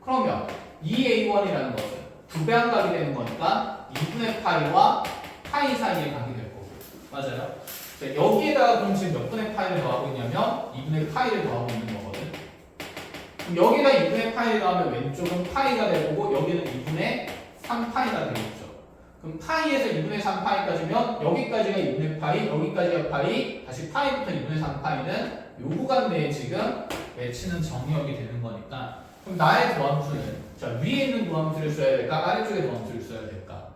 그러면 2A1이라는 것은 두 배 한 값이 되는 거니까 2분의 파이와 파이 사이에 각이 될 거고. 맞아요? 자, 여기에다가 그럼 지금 몇 분의 파이를 더하고 있냐면 2분의 파이를 더하고 있는 거거든. 그럼 여기다 2분의 파이를 더하면 왼쪽은 파이가 될 거고 여기는 2분의 3파이가 되겠죠. 그럼 파이에서 2분의 3파이까지면 여기까지가 2분의 파이, 여기까지가 파이, 다시 파이부터 2분의 3파이는 요 구간 내에 지금 매치는 정역이 되는 거니까 그럼 나의 도함수는 자 위에 있는 도함수를 써야 될까? 아래쪽에 도함수를 써야 될까?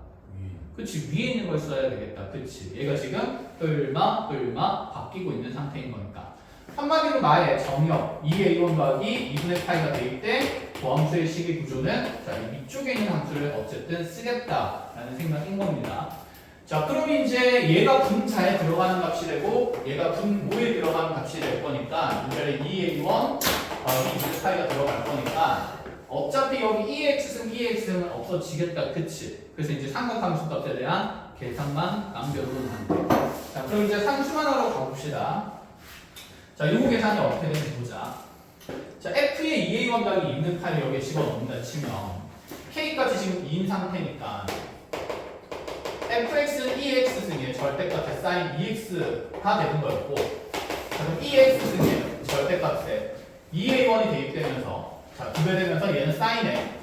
그치, 위에 있는 걸 써야 되겠다. 그치, 얘가 지금 얼마 바뀌고 있는 상태인 거니까 한마디로 나의 정역 2a1 더하기 2분의 파이가 대입 때 도함수의 식의 구조는 자, 이 위쪽에 있는 함수를 어쨌든 쓰겠다라는 생각인 겁니다. 자, 그럼 이제 얘가 분자에 들어가는 값이 되고 얘가 분모에 들어가는 값이 될 거니까 이 자리에 2a1 더하기 2분의 파이가 들어갈 거니까 어차피 여기 EX는 없어지겠다. 그치? 그래서 이제 삼각함수 값에 대한 계산만 남겨두면 안 돼. 자, 그럼 이제 상수만하러 가봅시다. 자, 요거 계산이 어떻게 되는지 보자. 자, F에 2A1 값이 있는 파일을 여기에 집어넣는다 치면 K값이 지금 2인 상태니까 fx는 EX 승의 절대값의 sin EX가 되는 거였고, 자, 그럼 EX 승의 절대값에 2A1이 대입되면서, 자, 두 배 되면서 얘는 sin에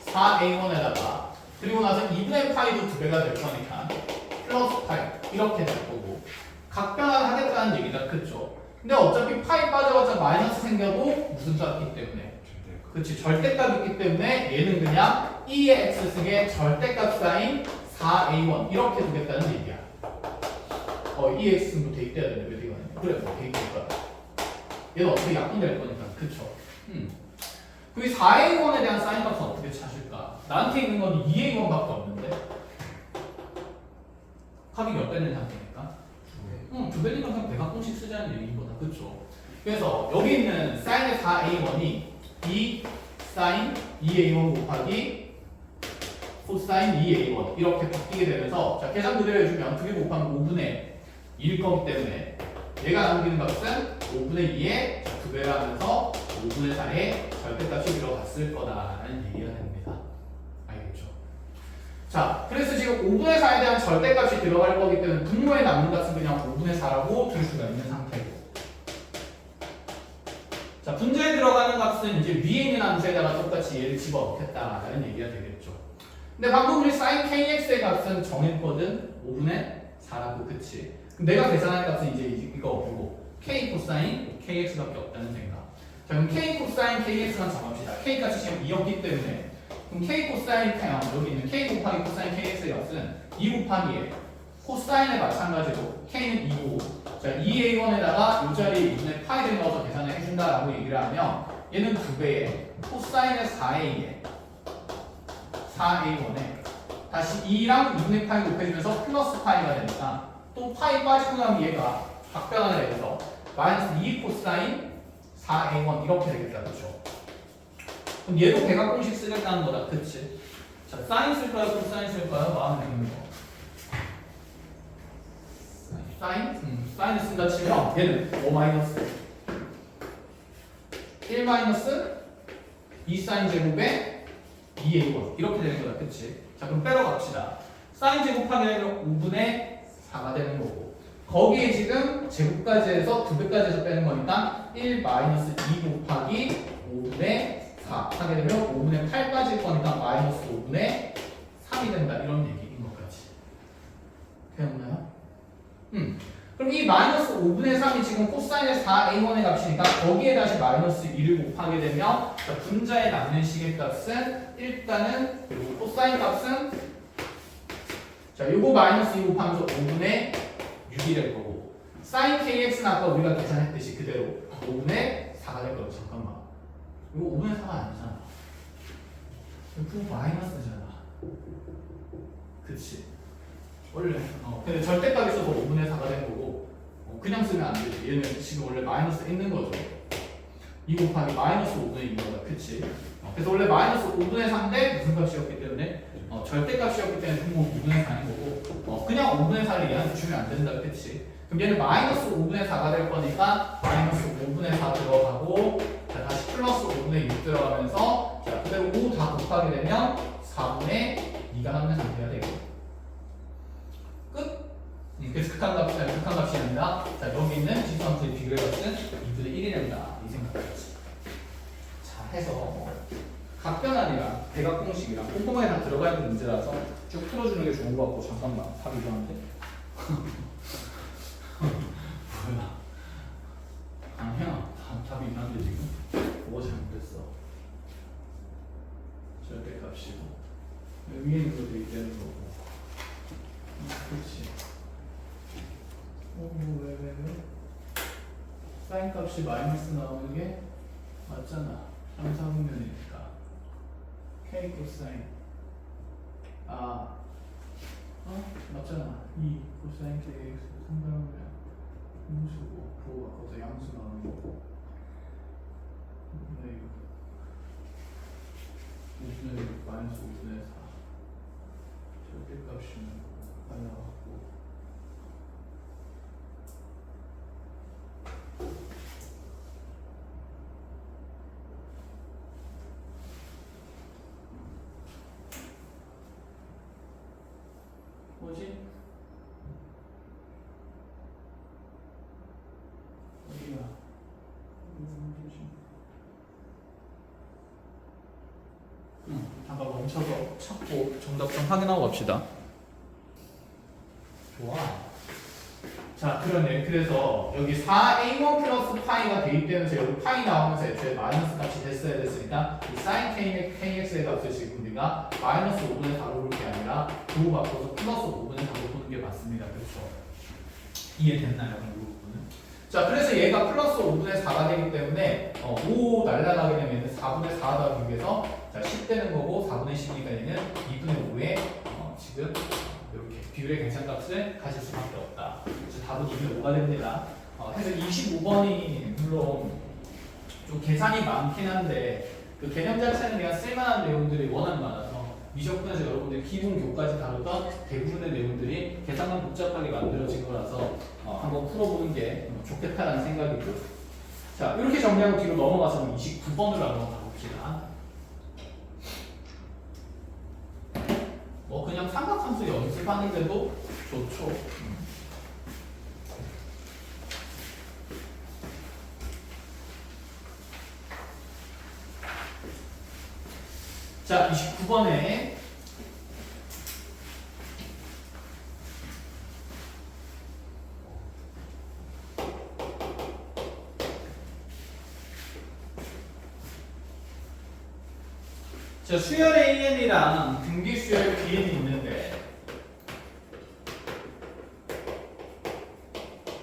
4A1에다가 그리고 나서 2분의 파이도 두 배가 될 거니까 플러스 파이 이렇게 될 거고, 각변화를 하겠다는 얘기다. 그쵸? 근데 어차피 파이 빠져봤자 마이너스 생겨도 무슨 값이기 때문에, 그렇지, 절대값이 있기 때문에 얘는 그냥 E의 X승의 절대값 사인 4A1 이렇게 두겠다는 얘기야. EX승도 대입돼야 되는데 왜 대입 안 해? 그래, 대입될 거야. 얘는 어떻게 약분될 거니까. 그쵸? 그 4A1에 대한 사인 값은 어떻게 찾을까? 나한테 있는 건 2A1 밖에 없는데 합이 몇 배는 상태니까? 두 배니까 그냥 대각공식 쓰자는 얘기인 거다. 그쵸? 그래서 여기 있는 사인의 4A1이 2 사인 2A1 곱하기 코사인 2A1 이렇게 바뀌게 되면서, 자, 계산 그대로 해주면 2개 곱하면 5분의 1일 거기 때문에 얘가 남기는 값은 5분의 2에 2배를 하면서 5분의 4에 절대값이 들어갔을 거다라는 얘기가 됩니다. 알겠죠? 자, 그래서 지금 5분의 4에 대한 절대값이 들어갈 거기 때문에 분모에 남는 값은 그냥 5분의 4라고 둘 수가 있는 상태고, 자, 분자에 들어가는 값은 이제 위에 있는 함수에다가 똑같이 얘를 집어넣겠다라는 얘기가 되겠죠. 근데 방금 우리 sin kx의 값은 정했거든. 5분의 4라고. 그치? 그럼 내가 계산할 값은 이제 이거 없고 k 코사인 kx밖에 없다는 생각. 자, 그럼 k 코사인 kx만 정합시다. k 값이 지금 2였기 때문에, 그럼 k 코사인 여기 있는 k 곱하기 코사인 kx의 값은 2 곱하기 1. 코사인에 마찬가지로 k는 2고, 자, 2a1에다가 이 자리에 2분의 파이를 넣어서 계산을 해준다라고 얘기를 하면 얘는 2배에 코사인의 4a에 4a1에 다시 2랑 2분의 파이 곱해주면서 플러스 파이가 되니까 또 파이 빠지고 나면 얘가 각변화를 해서 마이너스 2 코사인 4a1 이렇게 되겠다. 그렇죠? 그럼 얘도 대각공식 쓰겠다는 거다. 그치? 자, 사인 쓸까요? 코사인 쓸까요? 마음에 드는 거. 사인을 쓴다 치면 얘는 5 마이너스 1 마이너스 2 사인 제곱에 2a1 이렇게 되는 거다. 그치? 자, 그럼 빼러 갑시다. 사인 제곱하게 되면 5분의 4가 되는 거고, 거기에 지금 제곱까지 해서 2배까지 해서 빼는 거니까 1 마이너스 2 곱하기 5분의 4 하게 되면 5분의 8 빠질 거니까 마이너스 5분의 3이 된다. 이런 얘기인 것까지. 되었나요? 그럼 이 마이너스 5분의 3이 지금 코사인의 4a1의 값이니까 거기에 다시 마이너스 2를 곱하게 되면, 자, 분자에 남는 시계값은 일단은, 그리고 코사인 값은, 자, 요거 마이너스 2 곱하면서 5분의 6이 될 거고, 사인 kx는 아까 우리가 계산했듯이 그대로 5분의 4가 될 거고. 잠깐만, 이거 5분의 4가 아니잖아. 이거 마이너스잖아. 그치? 원래 근데 절대값이 있어서 5분의 4가 된 거고, 그냥 쓰면 안 되지. 얘는 지금 원래 마이너스 있는 거죠. 2 곱하기 마이너스 5분의 2인 거야. 그치? 그래서 원래 마이너스 5분의 4인데 무슨 값이었기 때문에, 절대값이었기 때문에 분모 2분의 4인 거고, 그냥 5분의 4를 얘한테 주면 안 된다. 그치? 그럼 얘는 마이너스 5분의 4가 될 거니까 마이너스 5분의 4 들어가고, 자, 다시 플러스 5분의 6 들어가면서, 자, 그대로 5 다 곱하게 되면 4분의 2가 남는 상태가 되고, 끝? 그래서 극한값이 아니라, 자, 여기 있는 지수함수의 비교의 값은 2분의 1이 된다. 이 생각이지. 자, 해서 각변환이랑 대각공식이랑 꼼꼼하게 다 들어가 있는 문제라서 쭉 풀어주는 게 좋은 것 같고, 잠깐만, 답이 이상한데? 뭐야? 아니야, 답이 이상한데 지금? 뭐가 잘못됐어? 절대값이고 위에 있는 것도 있다는 거고. 그렇지. 왜? 사인 값이 마이너스 나오는 게 맞잖아. 3, 4분면이니까. K 코사인. 맞잖아. 2 코사인 KX 3분면 음수고, 부호 바꿔서 양수 나오는 거고. 네, 5분의 6 마이너스 5분의 4 절대값이면 빨라갖고 뭐지? 어디야? 잠깐 멈춰서 찾고 정답 좀 확인하고 갑시다. 좋아. 자, 그러네. 그래서 여기 4a1 플러스 파이가 대입되면서 여기 파이 나오면서 애초에 마이너스 값이 됐어야 됐으니까 이 sin kx의 값을 지금 우리가 마이너스 5분의 4로 볼 게 아니라 도로 바꿔서 플러스 5분의 4로 보는 게 맞습니다. 그렇죠? 이해됐나요? 이 부분은? 자, 그래서 얘가 플러스 5분의 4가 되기 때문에 5 날라가게 되면 4분의 4 더하기 위해서 자, 10 되는 거고 4분의 10이니까 얘는 2분의 5에 지금 이렇게 비율의 계산값을 가질 수밖에 없다. 그래서 답은 2분의 5가 됩니다. 해서 25번이 물론 좀 계산이 많긴 한데 그 개념 자체는 그냥 쓸만한 내용들이 워낙 많아서 미적분에서 여러분들이 기본 교까지 다루던 대부분의 내용들이 계산만 복잡하게 만들어진 거라서 한번 풀어보는 게 좋겠다라는 생각이고, 자 이렇게 정리하고 뒤로 넘어가서 29번으로 한번 가봅시다. 뭐 그냥 삼각함수 연습하는데도 좋죠. 자, 29번에 자, 수열 AN이랑 등비 수열 BN이 있는데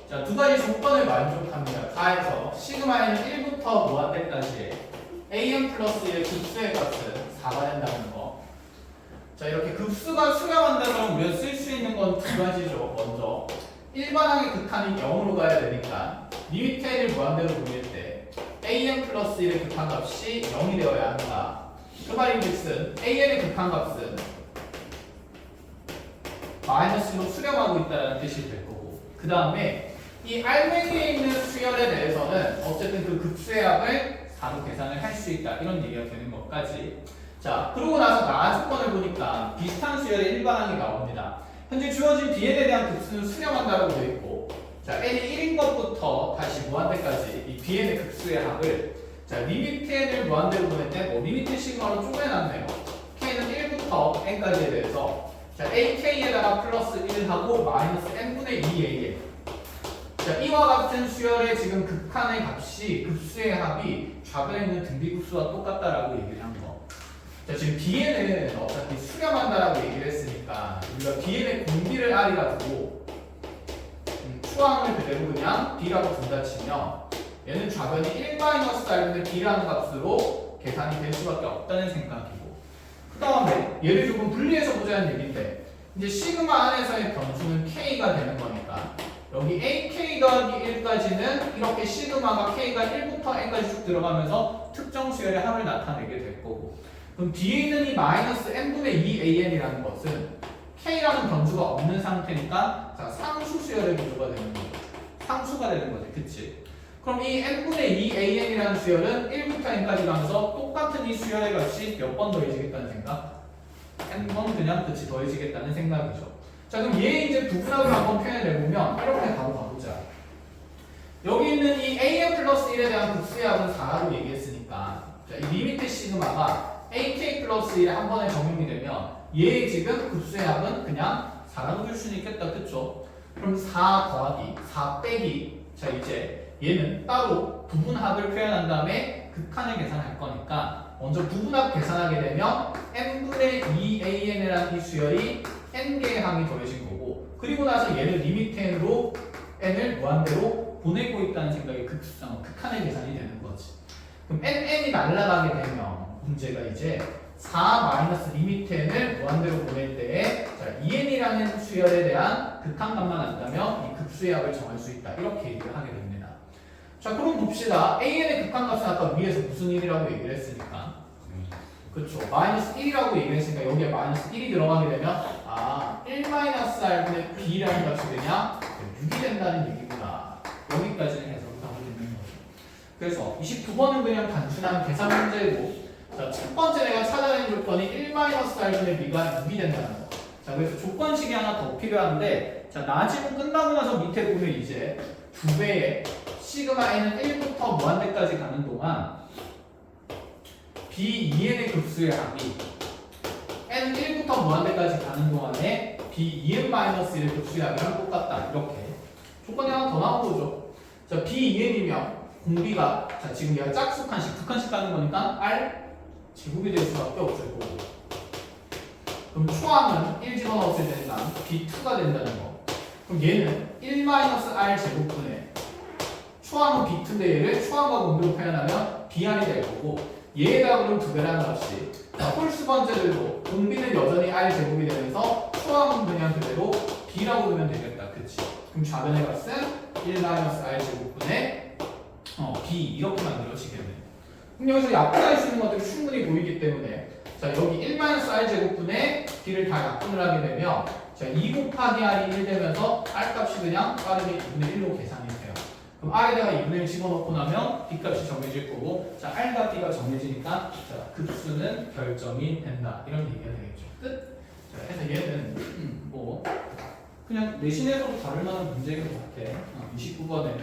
자, 두 가지 조건을 만족합니다. 다해서 시그마에는 1부터 무한대까지 AN 플러스 1의 급수의 값은 4가 된다는 거. 자, 이렇게 급수가 수렴한다면 우리가 쓸 수 있는 건 두 가지죠. 먼저 일반항의 극한이 0으로 가야 되니까 리미트 n을 무한대로 돌릴 때 an 플러스 1의 극한값이 0이 되어야 한다. 그 말인즉슨 an의 극한값은 마이너스로 수렴하고 있다는 뜻이 될 거고, 그 다음에 이 알맹이에 있는 수열에 대해서는 어쨌든 그 급수의 합을 4로 계산을 할 수 있다, 이런 얘기가 되는 것까지. 자, 그러고 나서 나조건을 보니까 비슷한 수열의 일반항이 나옵니다. 현재 주어진 bn에 대한 급수는 수렴한다라고 되어 있고, 자, n이 1인 것부터 다시 무한대까지 이 bn의 급수의 합을 자, 리미트 n을 무한대로 보낼 때 뭐 리미트 시그마로 쪼개놨네요. k는 1부터 n까지에 대해서 자, ak에다가 플러스 1하고 마이너스 n분의 2a. 자, 이와 같은 수열의 지금 극한의 값이 급수의 합이 좌변에 있는 등비급수와 똑같다라고 얘기를 한 거. 자, 지금 bn은 어차피 수렴한다라고 얘기를 했으니까 우리가 bn의 공비를 r이라 두고 추항을 그대로 그냥 b라고 둔다 치면 얘는 좌변이 1-r분의 b라는 값으로 계산이 될 수밖에 없다는 생각이고, 그 다음에 얘를 조금 분리해서 보자는 얘기인데 이제 시그마 안에서의 변수는 k가 되는 거니까 여기 ak 더하기 1까지는 이렇게 시그마가 k가 1부터 n까지 쭉 들어가면서 특정 수열의 합을 나타내게 될 거고, 그럼 뒤에 있는 이 마이너스 n분의 2an이라는 것은 k라는 변수가 없는 상태니까 자, 상수 수열의 구조가 되는 거죠. 상수가 되는 거지, 그치? 그럼 이 n분의 2an이라는 수열은 1부터 n까지 가면서 똑같은 이 수열의 값이 몇 번 더해지겠다는 생각? n번 그냥 그치 더해지겠다는 생각이죠. 자, 그럼 얘 이제 부분합을 한번 표현해보면 이렇게 바로 가보자. 여기 있는 이 an 플러스 1에 대한 급수의 합은 4라고 얘기했으니까 자, 이 리미트 시그마가 ak 플러스 1에 한 번에 적용이 되면 얘의 지금 급수의 합은 그냥 4라고 줄 수는 있겠다, 그쵸? 그럼 4 더하기 4 빼기, 자 이제 얘는 따로 부분합을 표현한 다음에 극한을 계산할 거니까 먼저 부분합 계산하게 되면 n분의 2an이라는 이 수열이 n개의 항이 더해진 거고, 그리고 나서 얘를 리미트 n으로 n을 무한대로 보내고 있다는 생각이 극한의 계산이 되는 거지. 그럼 n이 날아가게 되면 문제가 이제 4 마이너스 리미트 n을 무한대로 보낼 때에 자, 2n이라는 수열에 대한 극한값만 안다면 이 급수의 합을 정할 수 있다, 이렇게 얘기를 하게 됩니다. 자, 그럼 봅시다. an의 극한값은 아까 위에서 무슨 일이라고 얘기를 했으니까 그렇죠. 마이너스 1이라고 얘기했으니까 여기에 마이너스 1이 들어가게 되면 1-r분의 b라는 값이 되냐? 6이 된다는 얘기구나. 여기까지는 해석이 다 되는 거죠. 그래서 29번은 그냥 단순한 계산 문제고, 자, 첫 번째 내가 찾아낸 조건이 1-r분의 b가 6이 된다는 거. 자, 그래서 조건식이 하나 더 필요한데, 자, 나지문 끝나고 나서 밑에 보면 이제 2배의 시그마 n은 1부터 무한대까지 가는 동안 b2n의 급수의 합이 n은 1부터 무한대까지 가는 동안에 b2n-1의 급수의 합이랑 똑같다. 이렇게 조건이 하나 더 나온 거죠. 자, b2n이면 공비가, 자, 지금 얘가 짝수칸씩, 극한씩 가는 거니까 r 제곱이 될 수밖에 없을 거고, 그럼 초항은 1 집어넣었을 때는 b2가 된다는 거. 그럼 얘는 1-r 제곱분의 초항은 b2인데 얘를 초항과 공비로 표현하면 br이 될 거고, 얘에다가 그럼 2배라는 값이, 홀수 번째들도 공비는 여전히 r 제곱이 되면서 초항은 그냥 그대로 b라고 두면 되겠다. 그치? 그럼 좌변의 값은 1-r 제곱분의 b 이렇게 만들어지겠네. 그럼 여기서 약분할 수 있는 것들이 충분히 보이기 때문에, 자, 여기 1-r 제곱분의 b를 다 약분을 하게 되면, 자, 2 곱하기 r이 1 되면서 r 값이 그냥 빠르게 2분의 1로 계산이 돼요. 그럼 r에다가 2분의 1 집어넣고 나면 b 값이 정해질 거고, 자, r과 b가 정해지니까, 자, 급수는 결정이 된다. 이런 얘기가 되겠죠. 끝. 자, 그래서 얘는 뭐 그냥 내신에서도 다룰 만한 문제인 것 같아. 29번에